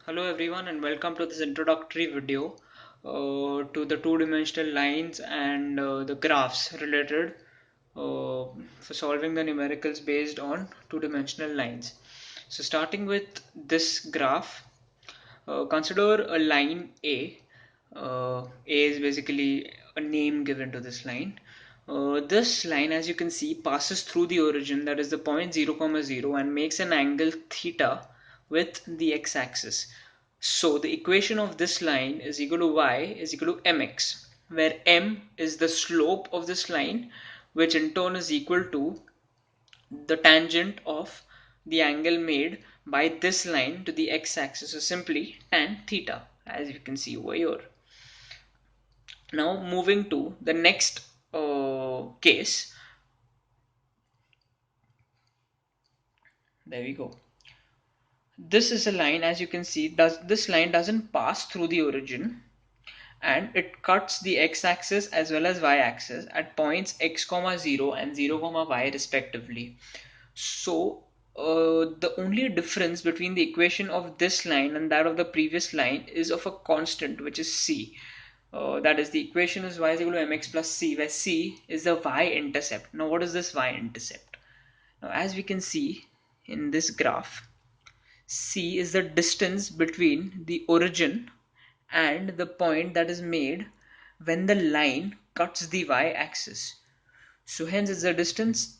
Hello everyone and welcome to this introductory video to the two-dimensional lines and the graphs related for solving the numericals based on two-dimensional lines. So starting with this graph, consider a line A. A is basically a name given to this line. This line, as you can see, passes through the origin, that is the point 0, 0, and makes an angle theta with the x-axis. So the equation of this line is equal to y is equal to mx, where m is the slope of this line, which in turn is equal to the tangent of the angle made by this line to the x-axis, so simply tan theta, as you can see over here. Now moving to the next case. There we go. This is a line, as you can see, this line doesn't pass through the origin, and it cuts the x-axis as well as y-axis at points x, 0 and 0, y respectively. So the only difference between the equation of this line and that of the previous line is of a constant, which is c. That is, the equation is y is equal to mx plus c, where c is the y-intercept. Now what is this y-intercept? Now as we can see in this graph, c is the distance between the origin and the point that is made when the line cuts the y-axis. So hence it's the distance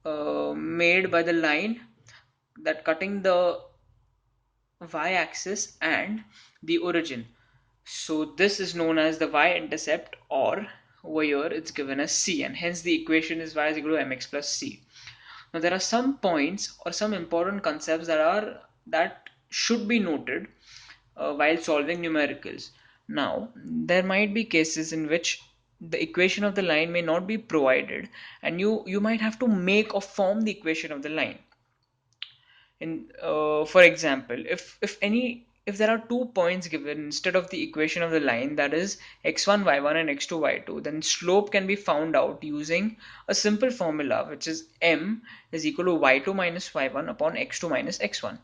made by the line that cutting the y-axis and the origin. So this is known as the y-intercept, or over here it's given as c, and hence the equation is y is equal to mx plus c. Now there are some points or some important concepts that should be noted while solving numericals. Now there might be cases in which the equation of the line may not be provided, and you might have to make or form the equation of the line. In For example, if there are 2 points given instead of the equation of the line, that is x1 y1 and x2 y2, then slope can be found out using a simple formula, which is m is equal to y2 minus y1 upon x2 minus x1,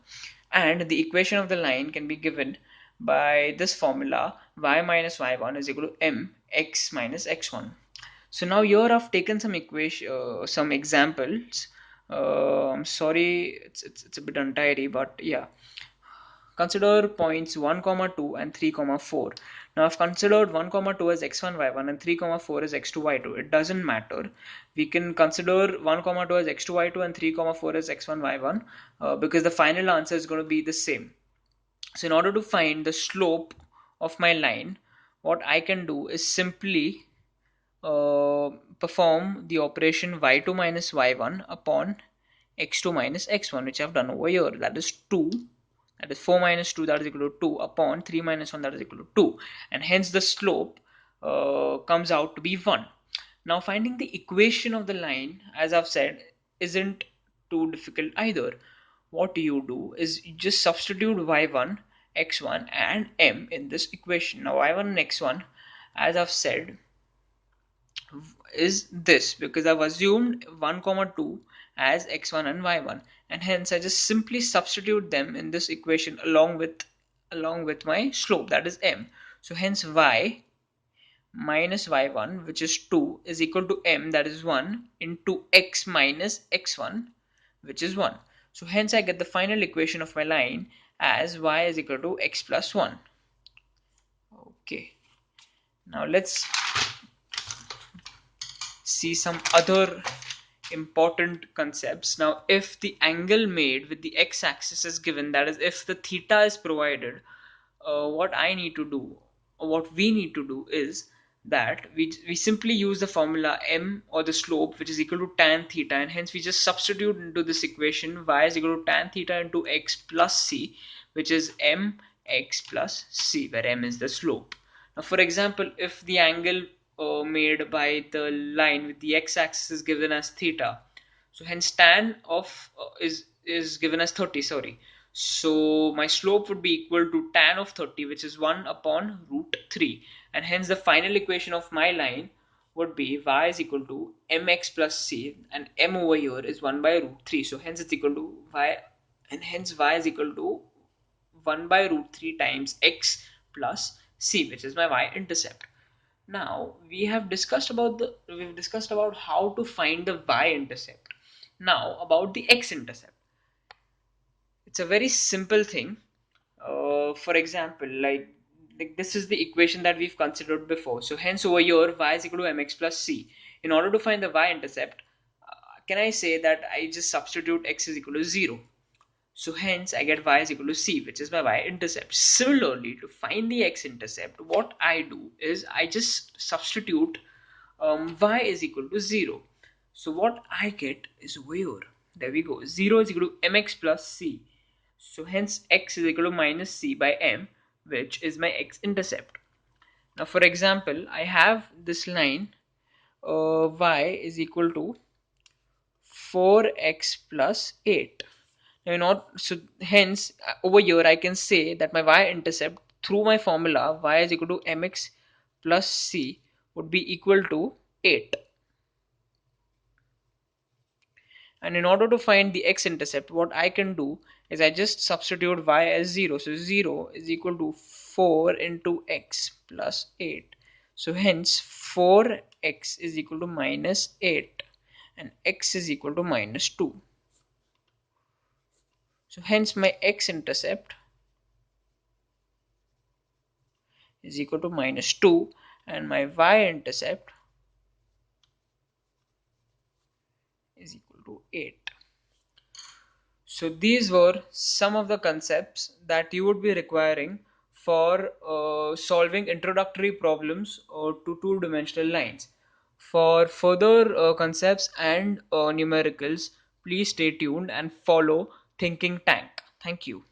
and the equation of the line can be given by this formula: y minus y1 is equal to m x minus x1. So now here I've taken some examples. I'm sorry, it's a bit untidy, but yeah. Consider points 1, 2 and 3, 4. Now I've considered 1, 2 as x1, y1 and 3, 4 as x2, y2. It doesn't matter. We can consider 1, 2 as x2, y2 and 3, 4 as x1, y1 because the final answer is going to be the same. So in order to find the slope of my line, what I can do is simply perform the operation y2 minus y1 upon x2 minus x1, which I've done over here. That is 2. That is 4 minus 2, that is equal to 2, upon 3 minus 1, that is equal to 2. And hence the slope comes out to be 1. Now finding the equation of the line, as I've said, isn't too difficult either. What you do is you just substitute y1, x1 and m in this equation. Now y1 and x1, as I've said, is this because I've assumed 1 comma 2 as x1 and y1, and hence I just simply substitute them in this equation along with my slope, that is m. So hence y minus y1, which is 2, is equal to m, that is 1, into x minus x1, which is 1. So hence I get the final equation of my line as y is equal to x plus 1. Okay, now let's see some other important concepts. Now if the angle made with the x-axis is given, that is if the theta is provided, what I need to do, or what we need to do, is that we simply use the formula m, or the slope, which is equal to tan theta, and hence we just substitute into this equation y is equal to tan theta into x plus c, which is m x plus c, where m is the slope. Now for example, if the angle made by the line with the x-axis is given as theta, so hence tan of is given as 30, sorry. So my slope would be equal to tan of 30, which is 1 upon root 3, and hence the final equation of my line would be y is equal to mx plus c, and m over here is 1 by root 3, so hence it's equal to y, and hence y is equal to 1 by root 3 times x plus c, which is my y-intercept. Now we've discussed about how to find the y-intercept. Now about the x-intercept. It's a very simple thing. For example, like this is the equation that we've considered before. So hence over here, y is equal to mx plus c. In order to find the y-intercept, can I say that I just substitute x is equal to 0? So hence I get y is equal to c, which is my y-intercept. Similarly, to find the x-intercept, what I do is I just substitute y is equal to 0. So what I get is over here. There we go. 0 is equal to mx plus c. So hence x is equal to minus c by m, which is my x-intercept. Now for example, I have this line y is equal to 4x plus 8. Now, not so hence over here I can say that my y-intercept through my formula y is equal to mx plus c would be equal to 8. And in order to find the x-intercept, what I can do is I just substitute y as 0. So 0 is equal to 4 into x plus 8. So hence 4x is equal to minus 8 and x is equal to minus 2. So hence my x-intercept is equal to minus 2 and my y-intercept is equal to 8. So these were some of the concepts that you would be requiring for solving introductory problems to two-dimensional lines. For further concepts and numericals, please stay tuned and follow Thinking Tank. Thank you.